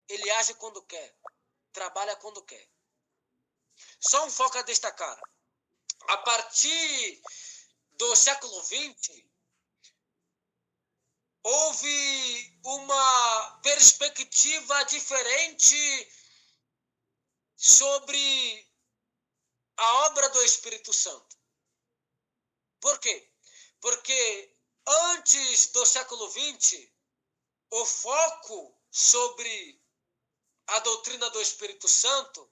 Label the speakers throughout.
Speaker 1: Ele age quando quer, trabalha quando quer. Só um foco a destacar. A partir do século XX, houve uma perspectiva diferente sobre a obra do Espírito Santo. Por quê? Porque antes do século XX, o foco sobre a doutrina do Espírito Santo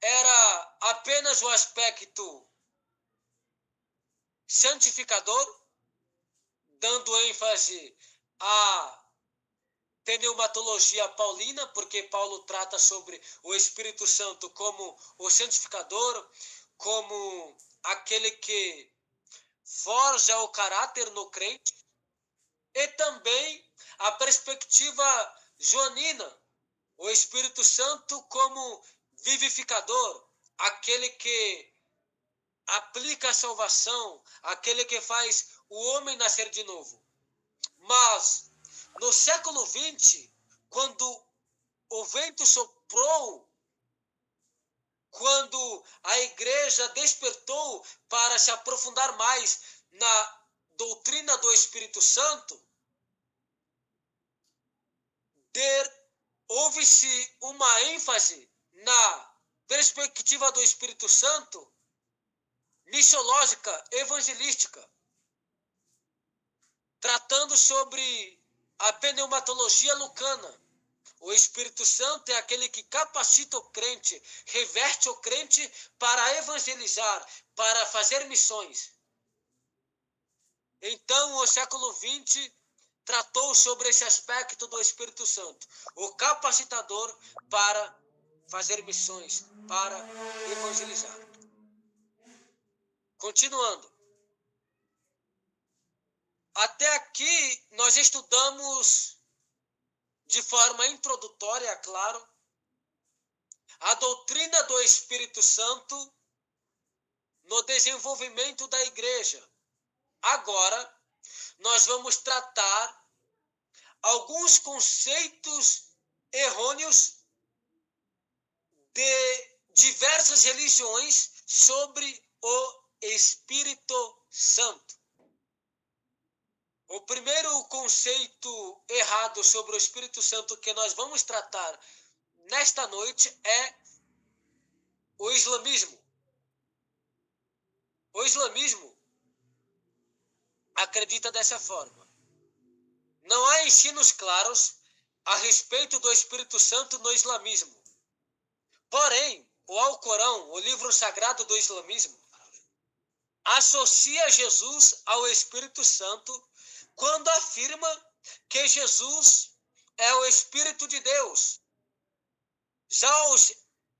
Speaker 1: era apenas o aspecto santificador, dando ênfase à pneumatologia paulina, porque Paulo trata sobre o Espírito Santo como o santificador, como aquele que forja o caráter no crente, e também a perspectiva joanina, o Espírito Santo como vivificador, aquele que aplica a salvação, aquele que faz o homem nascer de novo. Mas no século XX, quando o vento soprou, quando a igreja despertou para se aprofundar mais na doutrina do Espírito Santo, houve-se uma ênfase na perspectiva do Espírito Santo missiológica, evangelística, tratando sobre a pneumatologia lucana. O Espírito Santo é aquele que capacita o crente, reverte o crente para evangelizar, para fazer missões. Então, o século XX tratou sobre esse aspecto do Espírito Santo, o capacitador para fazer missões, para evangelizar. Continuando. Até aqui, nós estudamos de forma introdutória, claro, a doutrina do Espírito Santo no desenvolvimento da igreja. Agora, nós vamos tratar alguns conceitos errôneos de diversas religiões sobre o Espírito Santo. O primeiro conceito errado sobre o Espírito Santo que nós vamos tratar nesta noite é o islamismo. O islamismo acredita dessa forma. Não há ensinos claros a respeito do Espírito Santo no islamismo. Porém, o Alcorão, o livro sagrado do islamismo, associa Jesus ao Espírito Santo quando afirma que Jesus é o Espírito de Deus. Já os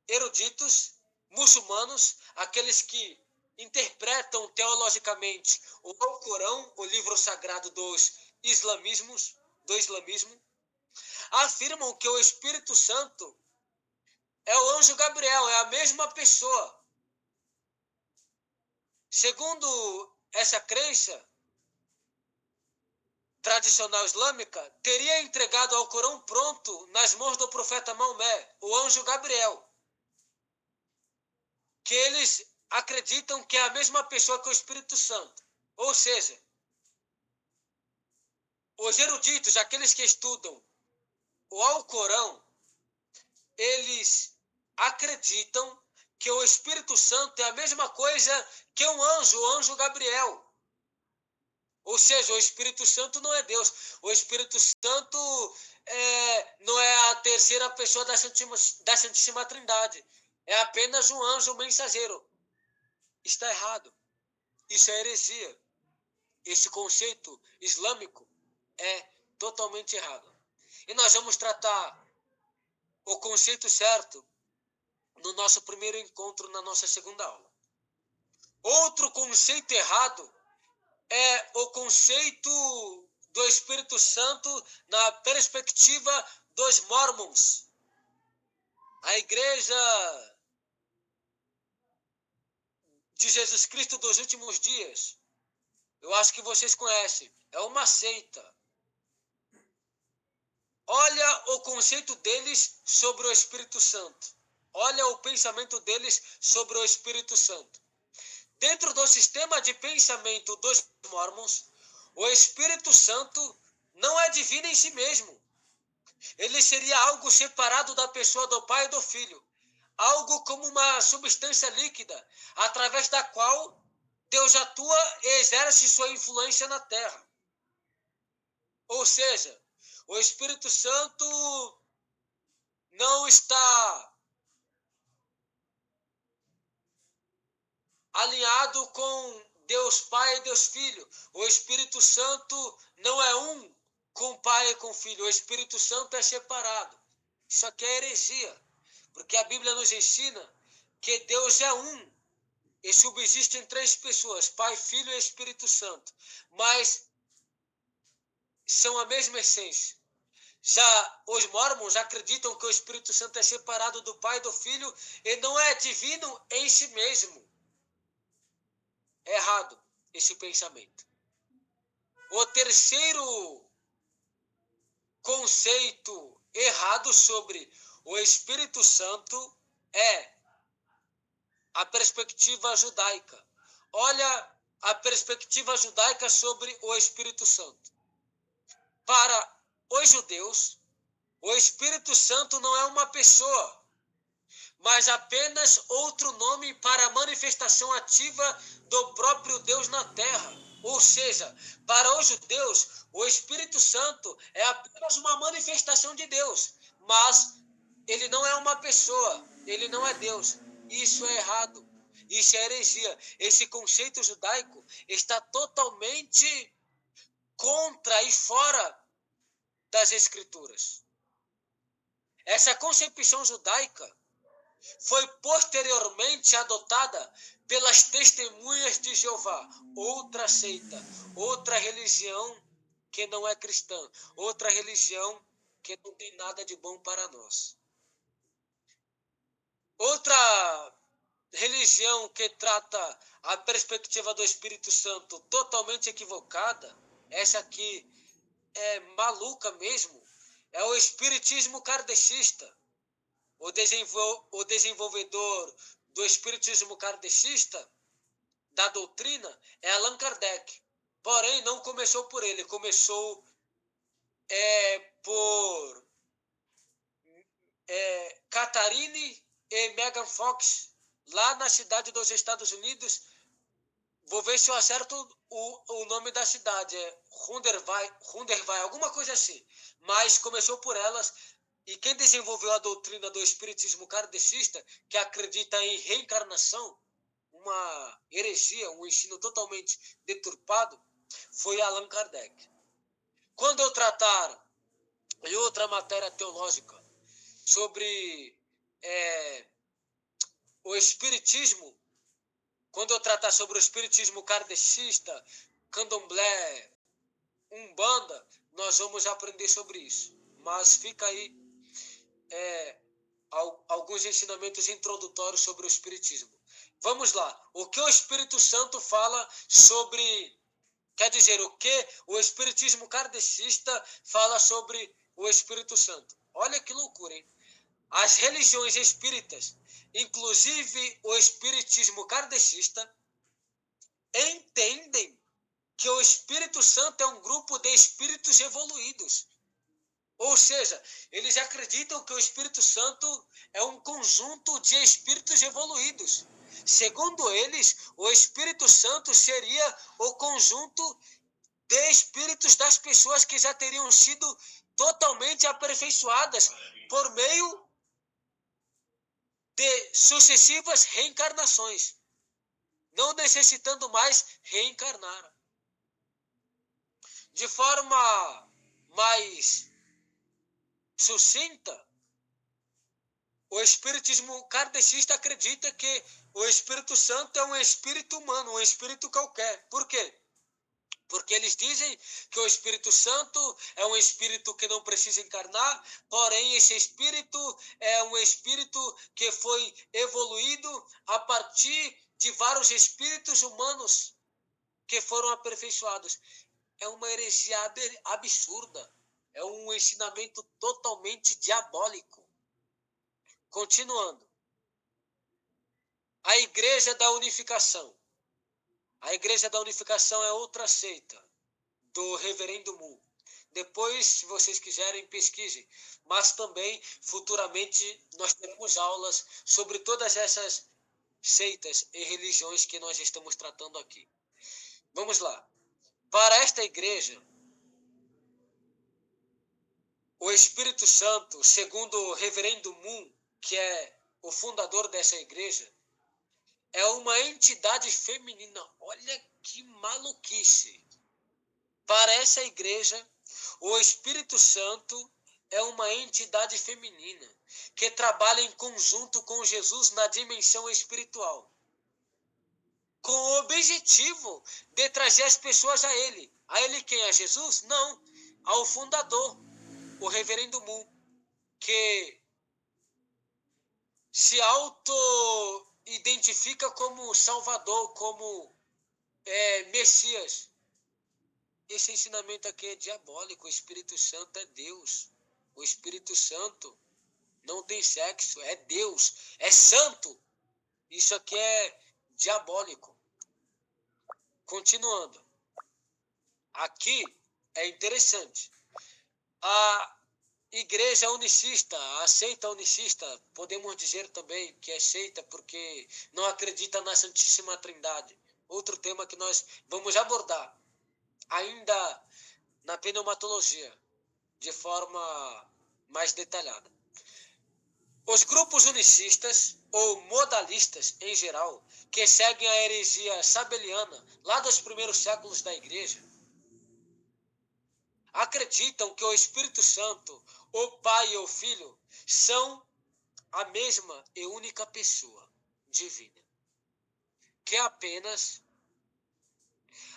Speaker 1: eruditos muçulmanos, aqueles que interpretam teologicamente o Alcorão, o livro sagrado do islamismo, afirmam que o Espírito Santo é o anjo Gabriel, é a mesma pessoa. Segundo essa crença tradicional islâmica, teria entregado ao Corão pronto nas mãos do profeta Maomé, o anjo Gabriel, que eles acreditam que é a mesma pessoa que o Espírito Santo. Ou seja, os eruditos, aqueles que estudam o Alcorão, eles acreditam que o Espírito Santo é a mesma coisa que um anjo, o anjo Gabriel. Ou seja, o Espírito Santo não é Deus. O Espírito Santo não é a terceira pessoa da Santíssima Trindade. É apenas um anjo mensageiro. Está errado. Isso é heresia. Esse conceito islâmico é totalmente errado. E nós vamos tratar o conceito certo no nosso primeiro encontro, na nossa segunda aula. Outro conceito errado é o conceito do Espírito Santo na perspectiva dos Mormons. A igreja de Jesus Cristo dos últimos dias, eu acho que vocês conhecem, é uma seita. Olha o conceito deles sobre o Espírito Santo. Olha o pensamento deles sobre o Espírito Santo. Dentro do sistema de pensamento dos Mormons, o Espírito Santo não é divino em si mesmo. Ele seria algo separado da pessoa do Pai e do Filho. Algo como uma substância líquida, através da qual Deus atua e exerce sua influência na terra. Ou seja, o Espírito Santo não está alinhado com Deus Pai e Deus Filho. O Espírito Santo não é um com o Pai e com o Filho. O Espírito Santo é separado. Isso aqui é heresia, porque a Bíblia nos ensina que Deus é um e subsiste em três pessoas, Pai, Filho e Espírito Santo. Mas são a mesma essência. Já os Mormons acreditam que o Espírito Santo é separado do Pai e do Filho e não é divino em si mesmo. É errado esse pensamento. O terceiro conceito errado sobre o Espírito Santo é a perspectiva judaica. Olha a perspectiva judaica sobre o Espírito Santo. Para os judeus, o Espírito Santo não é uma pessoa, mas apenas outro nome para a manifestação ativa do próprio Deus na terra. Ou seja, para os judeus, o Espírito Santo é apenas uma manifestação de Deus, mas ele não é uma pessoa, ele não é Deus. Isso é errado, isso é heresia. Esse conceito judaico está totalmente contra e fora das Escrituras. Essa concepção judaica foi posteriormente adotada pelas testemunhas de Jeová, outra seita, outra religião que não é cristã, outra religião que não tem nada de bom para nós. Outra religião que trata a perspectiva do Espírito Santo totalmente equivocada, essa aqui é maluca mesmo, é o espiritismo kardecista. O desenvolvedor do espiritismo kardecista, da doutrina, é Allan Kardec. Porém, não começou por ele, começou por Catharine e Megan Fox, lá na cidade dos Estados Unidos. Vou ver se eu acerto o nome da cidade, é Hundervai, alguma coisa assim. Mas começou por elas. E quem desenvolveu a doutrina do espiritismo kardecista, que acredita em reencarnação, uma heresia, um ensino totalmente deturpado, foi Allan Kardec. Quando eu tratar em outra matéria teológica sobre o espiritismo, quando eu tratar sobre o espiritismo kardecista, candomblé, umbanda, nós vamos aprender sobre isso. Mas fica aí alguns ensinamentos introdutórios sobre o Espiritismo. Vamos lá. O que o Espírito Santo fala sobre... Quer dizer, o que o Espiritismo kardecista fala sobre o Espírito Santo. Olha que loucura, hein? As religiões espíritas, inclusive o Espiritismo kardecista, entendem que o Espírito Santo é um grupo de espíritos evoluídos. Ou seja, eles acreditam que o Espírito Santo é um conjunto de espíritos evoluídos. Segundo eles, o Espírito Santo seria o conjunto de espíritos das pessoas que já teriam sido totalmente aperfeiçoadas por meio de sucessivas reencarnações, não necessitando mais reencarnar. De forma mais sucinta, o espiritismo kardecista acredita que o Espírito Santo é um espírito humano, um espírito qualquer. Por quê? Porque eles dizem que o Espírito Santo é um espírito que não precisa encarnar, porém esse espírito é um espírito que foi evoluído a partir de vários espíritos humanos que foram aperfeiçoados. É uma heresia absurda. É um ensinamento totalmente diabólico. Continuando. A Igreja da Unificação. A Igreja da Unificação é outra seita do Reverendo Moon. Depois, se vocês quiserem, pesquisem. Mas também, futuramente, nós teremos aulas sobre todas essas seitas e religiões que nós estamos tratando aqui. Vamos lá. Para esta igreja, o Espírito Santo, segundo o Reverendo Moon, que é o fundador dessa igreja, é uma entidade feminina. Olha que maluquice. Para essa igreja, o Espírito Santo é uma entidade feminina que trabalha em conjunto com Jesus na dimensão espiritual, com o objetivo de trazer as pessoas a ele. A ele quem? A Jesus? Não. Ao fundador, o Reverendo Moon, que se auto-identifica como Salvador, como Messias. Esse ensinamento aqui é diabólico. O Espírito Santo é Deus. O Espírito Santo não tem sexo, é Deus, é santo. Isso aqui é diabólico. Continuando. Aqui é interessante. A igreja unicista, a seita unicista, podemos dizer também que é seita porque não acredita na Santíssima Trindade. Outro tema que nós vamos abordar ainda na pneumatologia, de forma mais detalhada. Os grupos unicistas, ou modalistas em geral, que seguem a heresia sabeliana lá dos primeiros séculos da igreja, acreditam que o Espírito Santo, o Pai e o Filho, são a mesma e única pessoa divina, que apenas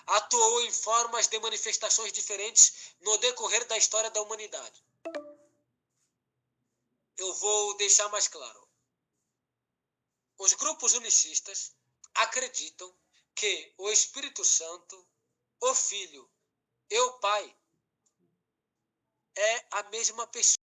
Speaker 1: atuou em formas de manifestações diferentes no decorrer da história da humanidade. Eu vou deixar mais claro. Os grupos unicistas acreditam que o Espírito Santo, o Filho e o Pai é a mesma pessoa.